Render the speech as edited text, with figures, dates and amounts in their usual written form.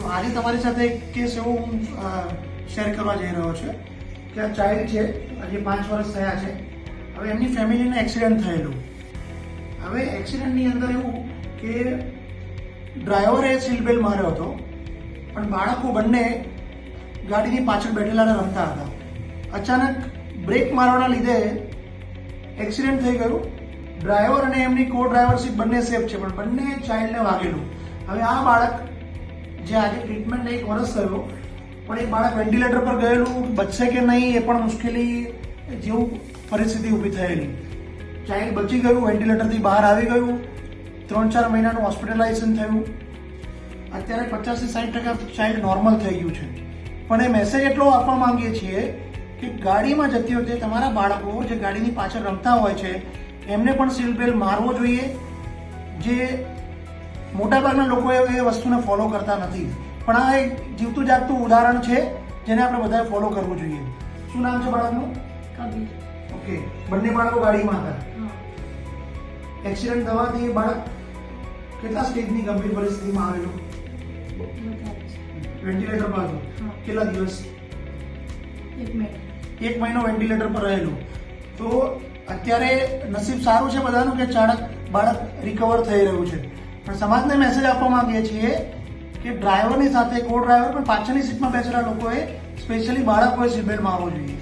તો આજે તમારી સાથે એક કેસ એવો હું શેર કરવા જઈ રહ્યો છું કે આ ચાઇલ્ડ છે, હજી 5 વર્ષ થયા છે. હવે એમની ફેમિલીને એક્સિડન્ટ થયેલું. હવે એક્સિડન્ટની અંદર એવું કે ડ્રાઈવરે સીટ બેલ્ટ માર્યો હતો, પણ બાળકો બંને ગાડીની પાછળ બેઠેલાને રમતા હતા. અચાનક બ્રેક મારવાના લીધે એક્સિડન્ટ થઈ ગયું. ડ્રાઈવર અને એમની કો ડ્રાઈવર સીટ બંને સેફ છે, પણ બંને ચાઇલ્ડને વાગેલું. હવે આ બાળક જે આજે ટ્રીટમેન્ટ 1 વર્ષ થયો, પણ એ બાળક વેન્ટિલેટર પર ગયેલું, બચશે કે નહીં એ પણ મુશ્કેલી જેવું પરિસ્થિતિ ઊભી થયેલી. ચાઇલ્ડ બચી ગયું, વેન્ટિલેટરથી બહાર આવી ગયું, 3-4 મહિનાનું હોસ્પિટલાઇઝેશન થયું. અત્યારે 50-60% ચાઇલ્ડ નોર્મલ થઈ ગયું છે. પણ એ મેસેજ એટલો આપવા માંગીએ છીએ કે ગાડીમાં જતી વખતે તમારા બાળકો જે ગાડીની પાછળ રમતા હોય છે એમને પણ સીટ બેલ્ટ મારવો જોઈએ. જે મોટાભાગના લોકો એ વસ્તુને ફોલો કરતા નથી, પણ આ એક જીવતું જાગતું ઉદાહરણ છે જેને આપણે બધાએ ફોલો કરવું જોઈએ. શું નામ છે બાળકનું? કબીર. ઓકે. બંને બાળકો ગાડીમાં હતા. એક્સિડન્ટ થવાથી બાળક કેટલા સ્ટેજની ગંભીર પરિસ્થિતિમાં આવેલું? વેન્ટિલેટર પર હતું. કેટલા દિવસ? 1 મહિનો વેન્ટિલેટર પર રહેલું. તો અત્યારે નસીબ સારું છે બધાનું કે બાળક રિકવર થઈ રહ્યું છે. પણ સમાજને મેસેજ આપવા માંગીએ છીએ કે ડ્રાઈવરની સાથે કો ડ્રાઈવર પણ પાછળની સીટમાં બેસેલા લોકોએ સ્પેશિયલી બાળકોએ સીટ બેલ્ટ મારવો જોઈએ.